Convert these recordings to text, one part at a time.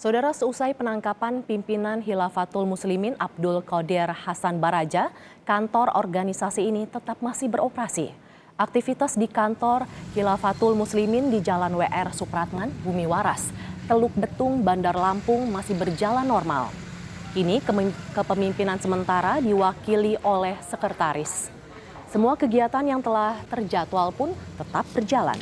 Saudara, seusai penangkapan pimpinan Khilafatul Muslimin Abdul Qadir Hasan Baraja, kantor organisasi ini tetap masih beroperasi. Aktivitas di kantor Khilafatul Muslimin di Jalan WR Supratman, Bumi Waras, Teluk Betung, Bandar Lampung masih berjalan normal. Kini kepemimpinan sementara diwakili oleh sekretaris. Semua kegiatan yang telah terjadwal pun tetap berjalan.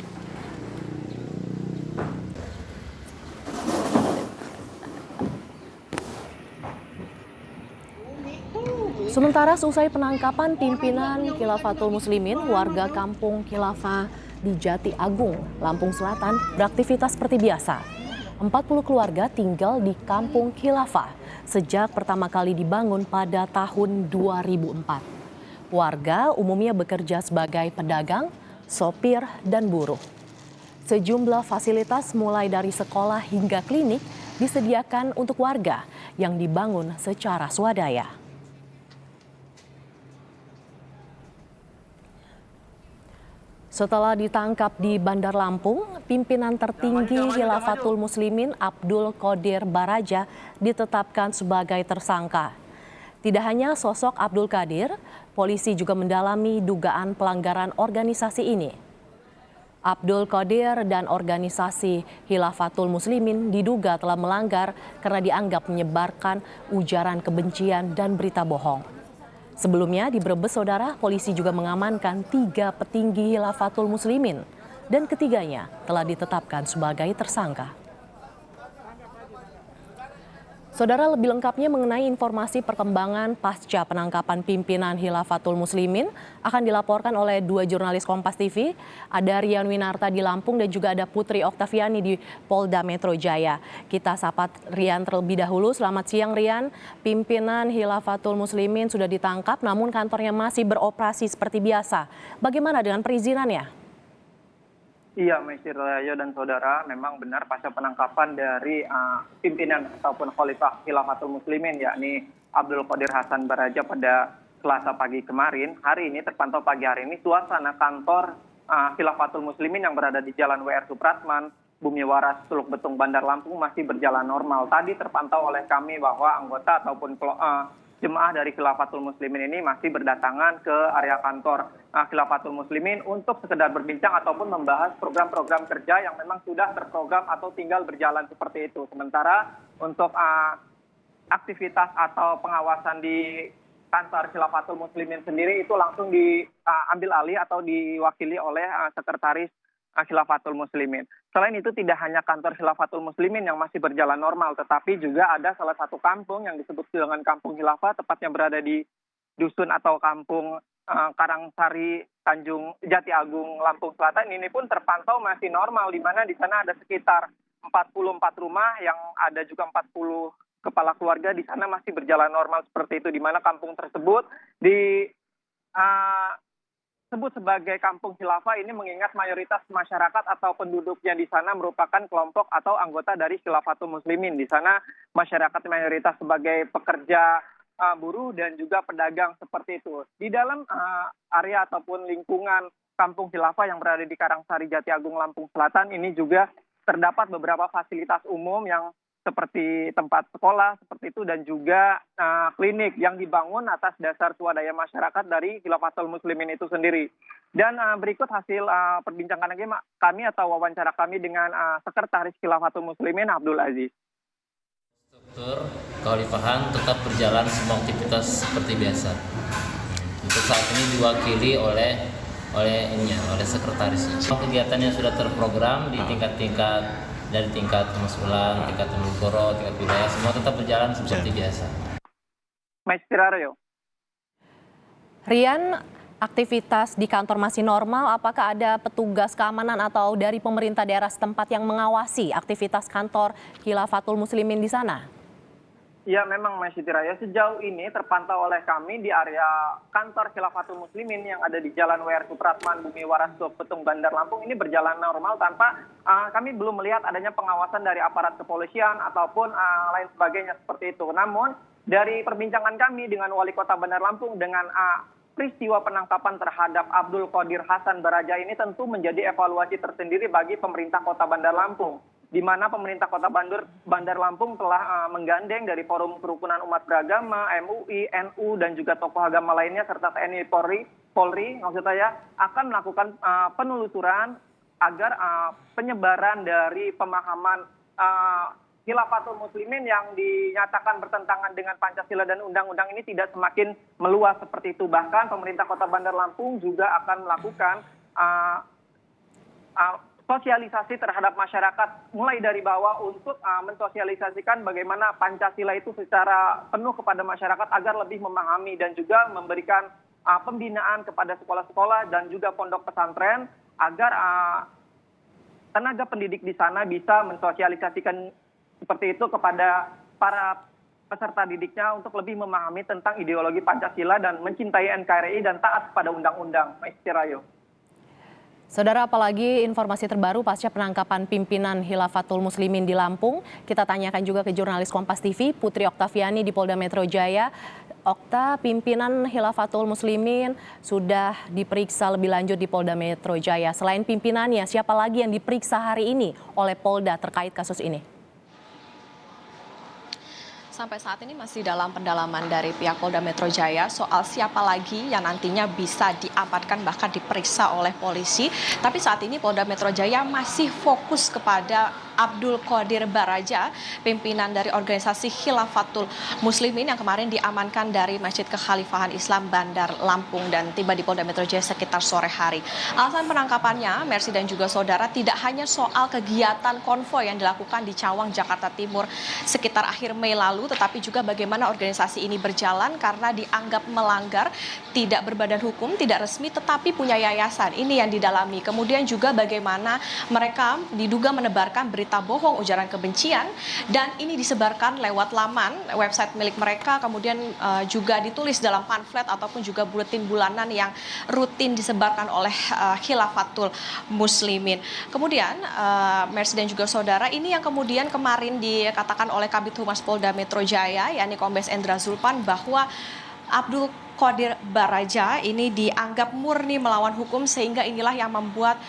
Sementara seusai penangkapan pimpinan Khilafatul Muslimin, warga kampung Khilafah di Jati Agung, Lampung Selatan beraktivitas seperti biasa. 40 keluarga tinggal di kampung Khilafah sejak pertama kali dibangun pada tahun 2004. Warga umumnya bekerja sebagai pedagang, sopir, dan buruh. Sejumlah fasilitas mulai dari sekolah hingga klinik disediakan untuk warga yang dibangun secara swadaya. Setelah ditangkap di Bandar Lampung, pimpinan tertinggi Khilafatul Muslimin Abdul Qadir Baraja ditetapkan sebagai tersangka. Tidak hanya sosok Abdul Qadir, polisi juga mendalami dugaan pelanggaran organisasi ini. Abdul Qadir dan organisasi Khilafatul Muslimin diduga telah melanggar karena dianggap menyebarkan ujaran kebencian dan berita bohong. Sebelumnya di Brebes, saudara, polisi juga mengamankan 3 petinggi Khilafatul Muslimin dan ketiganya telah ditetapkan sebagai tersangka. Saudara, lebih lengkapnya mengenai informasi perkembangan pasca penangkapan pimpinan Khilafatul Muslimin akan dilaporkan oleh 2 jurnalis Kompas TV. Ada Rian Winarta di Lampung dan juga ada Putri Oktaviani di Polda Metro Jaya. Kita sapa Rian terlebih dahulu. Selamat siang, Rian. Pimpinan Khilafatul Muslimin sudah ditangkap namun kantornya masih beroperasi seperti biasa. Bagaimana dengan perizinannya? Iya, Mesir Rayo dan saudara, memang benar pasca penangkapan dari pimpinan ataupun Khalifah Khilafatul Muslimin, yakni Abdul Qadir Hasan Baraja pada Selasa pagi kemarin. Hari ini terpantau pagi hari ini suasana kantor Khilafatul Muslimin yang berada di Jalan WR Supratman, Bumi Waras, Teluk Betung, Bandar Lampung masih berjalan normal. Tadi terpantau oleh kami bahwa anggota ataupun jemaah dari Khilafatul Muslimin ini masih berdatangan ke area kantor Khilafatul Muslimin untuk sekedar berbincang ataupun membahas program-program kerja yang memang sudah terprogram atau tinggal berjalan seperti itu. Sementara untuk aktivitas atau pengawasan di kantor Khilafatul Muslimin sendiri itu langsung diambil alih atau diwakili oleh sekretaris Khilafatul Muslimin. Selain itu tidak hanya kantor Khilafatul Muslimin yang masih berjalan normal, tetapi juga ada salah satu kampung yang disebut dengan Kampung Khilafah, tepatnya berada di dusun atau kampung Karangsari, Tanjung Jati Agung, Lampung Selatan. Ini pun terpantau masih normal, di mana di sana ada sekitar 44 rumah yang ada juga 40 kepala keluarga di sana masih berjalan normal seperti itu, di mana kampung tersebut disebut sebagai Kampung Khilafah ini mengingat mayoritas masyarakat atau penduduknya di sana merupakan kelompok atau anggota dari Khilafatul Muslimin. Di sana masyarakat mayoritas sebagai pekerja buruh dan juga pedagang seperti itu. Di dalam area ataupun lingkungan Kampung Khilafah yang berada di Karangsari, Jati Agung, Lampung Selatan ini juga terdapat beberapa fasilitas umum yang seperti tempat sekolah seperti itu dan juga klinik yang dibangun atas dasar swadaya masyarakat dari Khilafatul Muslimin itu sendiri. Dan berikut hasil perbincangan kami atau wawancara kami dengan sekretaris Khilafatul Muslimin Abdul Aziz. Struktur kekhalifahan tetap berjalan, semua aktivitas seperti biasa. Untuk saat ini diwakili oleh sekretaris. Semua kegiatannya sudah terprogram di tingkat-tingkat, dari tingkat kemaskulan, tingkat temulkoro, tingkat wilayah, semua tetap berjalan seperti biasa. Rian, aktivitas di kantor masih normal. Apakah ada petugas keamanan atau dari pemerintah daerah setempat yang mengawasi aktivitas kantor Khilafatul Muslimin di sana? Ya, memang Masjid Raya sejauh ini terpantau oleh kami di area kantor Khilafatul Muslimin yang ada di Jalan WR Supratman, Bumi Waras, Teluk Betung, Bandar Lampung ini berjalan normal tanpa kami belum melihat adanya pengawasan dari aparat kepolisian ataupun lain sebagainya seperti itu. Namun dari perbincangan kami dengan Wali Kota Bandar Lampung dengan peristiwa penangkapan terhadap Abdul Qadir Hasan Baraja ini tentu menjadi evaluasi tersendiri bagi pemerintah Kota Bandar Lampung. di mana pemerintah Kota Bandar Lampung telah menggandeng dari Forum Kerukunan Umat Beragama, MUI, NU, dan juga tokoh agama lainnya serta TNI Polri maksud saya akan melakukan penelusuran agar penyebaran dari pemahaman Khilafatul Muslimin yang dinyatakan bertentangan dengan Pancasila dan undang-undang ini tidak semakin meluas seperti itu. Bahkan pemerintah Kota Bandar Lampung juga akan melakukan sosialisasi terhadap masyarakat mulai dari bawah untuk mensosialisasikan bagaimana Pancasila itu secara penuh kepada masyarakat agar lebih memahami dan juga memberikan pembinaan kepada sekolah-sekolah dan juga pondok pesantren agar tenaga pendidik di sana bisa mensosialisasikan seperti itu kepada para peserta didiknya untuk lebih memahami tentang ideologi Pancasila dan mencintai NKRI dan taat pada undang-undang. Maestirayo. Saudara, apalagi informasi terbaru pasca penangkapan pimpinan Khilafatul Muslimin di Lampung. Kita tanyakan juga ke jurnalis Kompas TV, Putri Oktaviani di Polda Metro Jaya. Okta, pimpinan Khilafatul Muslimin sudah diperiksa lebih lanjut di Polda Metro Jaya. Selain pimpinannya, siapa lagi yang diperiksa hari ini oleh Polda terkait kasus ini? Sampai saat ini masih dalam pendalaman dari pihak Polda Metro Jaya soal siapa lagi yang nantinya bisa diamankan bahkan diperiksa oleh polisi. Tapi saat ini Polda Metro Jaya masih fokus kepada Abdul Qodir Baraja, pimpinan dari organisasi Khilafatul Muslimin yang kemarin diamankan dari Masjid Kekhalifahan Islam Bandar Lampung dan tiba di Polda Metro Jaya sekitar sore hari. Alasan penangkapannya, Mercy dan juga saudara, tidak hanya soal kegiatan konvoy yang dilakukan di Cawang, Jakarta Timur sekitar akhir Mei lalu, tetapi juga bagaimana organisasi ini berjalan karena dianggap melanggar, tidak berbadan hukum, tidak resmi, tetapi punya yayasan. Ini yang didalami. Kemudian juga bagaimana mereka diduga menebarkan berita bohong, ujaran kebencian, dan ini disebarkan lewat laman website milik mereka, kemudian juga ditulis dalam pamflet ataupun juga buletin bulanan yang rutin disebarkan oleh Khilafatul Muslimin. Kemudian Mercy dan juga saudara, ini yang kemudian kemarin dikatakan oleh Kabid Humas Polda Metro Jaya, yakni Kombes Endra Zulpan, bahwa Abdul Qodir Baraja ini dianggap murni melawan hukum, sehingga inilah yang membuat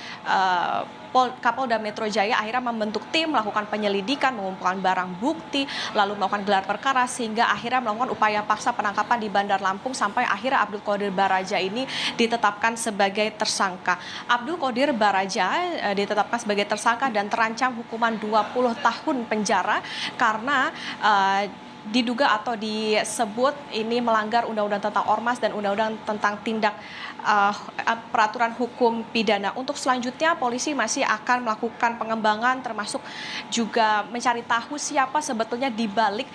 Kapolda Metro Jaya akhirnya membentuk tim melakukan penyelidikan, mengumpulkan barang bukti, lalu melakukan gelar perkara sehingga akhirnya melakukan upaya paksa penangkapan di Bandar Lampung sampai akhirnya Abdul Qodir Baraja ini ditetapkan sebagai tersangka. Abdul Qodir Baraja ditetapkan sebagai tersangka dan terancam hukuman 20 tahun penjara karena diduga atau disebut ini melanggar Undang-Undang tentang Ormas dan Undang-Undang tentang tindak peraturan hukum pidana. Untuk selanjutnya polisi masih akan melakukan pengembangan termasuk juga mencari tahu siapa sebetulnya di balik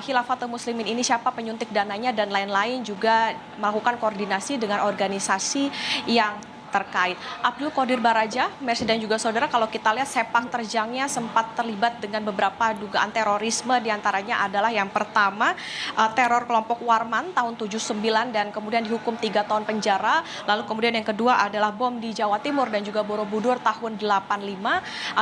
Khilafatul Muslimin ini, siapa penyuntik dananya dan lain-lain, juga melakukan koordinasi dengan organisasi yang terkait. Abdul Qodir Baraja, Mercy dan juga saudara, kalau kita lihat sepak terjangnya sempat terlibat dengan beberapa dugaan terorisme, diantaranya adalah yang pertama teror kelompok Warman tahun 79 dan kemudian dihukum 3 tahun penjara, lalu kemudian yang kedua adalah bom di Jawa Timur dan juga Borobudur tahun 1985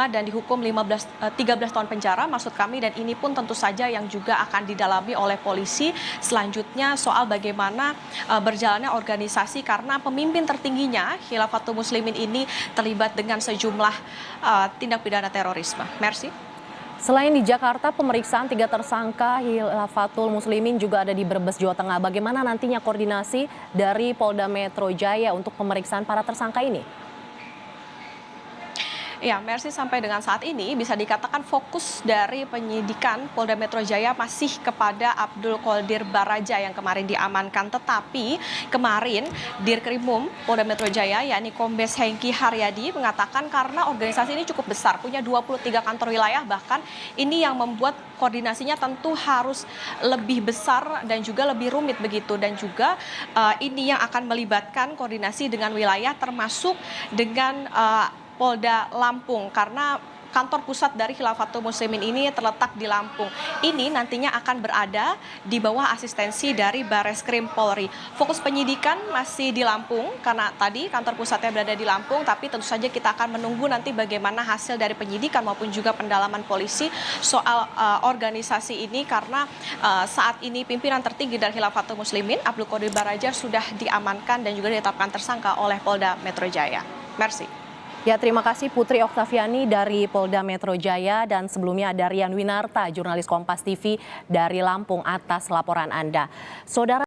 dan dihukum 13 tahun penjara maksud kami, dan ini pun tentu saja yang juga akan didalami oleh polisi selanjutnya soal bagaimana berjalannya organisasi karena pemimpin tertingginya Khilafatul Muslimin ini terlibat dengan sejumlah tindak pidana terorisme. Mercy. Selain di Jakarta, pemeriksaan 3 tersangka Khilafatul Muslimin juga ada di Brebes, Jawa Tengah. Bagaimana nantinya koordinasi dari Polda Metro Jaya untuk pemeriksaan para tersangka ini? Ya, Mercy, sampai dengan saat ini bisa dikatakan fokus dari penyidikan Polda Metro Jaya masih kepada Abdul Qodir Baraja yang kemarin diamankan. Tetapi kemarin Dirkrimum Polda Metro Jaya, yakni Kombes Hengki Haryadi, mengatakan karena organisasi ini cukup besar, punya 23 kantor wilayah, bahkan ini yang membuat koordinasinya tentu harus lebih besar dan juga lebih rumit begitu. Dan juga ini yang akan melibatkan koordinasi dengan wilayah termasuk dengan Polda Lampung karena kantor pusat dari Khilafatul Muslimin ini terletak di Lampung. Ini nantinya akan berada di bawah asistensi dari Bareskrim Polri. Fokus penyidikan masih di Lampung karena tadi kantor pusatnya berada di Lampung, tapi tentu saja kita akan menunggu nanti bagaimana hasil dari penyidikan maupun juga pendalaman polisi soal organisasi ini karena saat ini pimpinan tertinggi dari Khilafatul Muslimin, Abdul Qodir Baraja, sudah diamankan dan juga ditetapkan tersangka oleh Polda Metro Jaya. Mercy. Ya, terima kasih Putri Oktaviani dari Polda Metro Jaya dan sebelumnya ada Rian Winarta, jurnalis Kompas TV dari Lampung atas laporan Anda. Saudara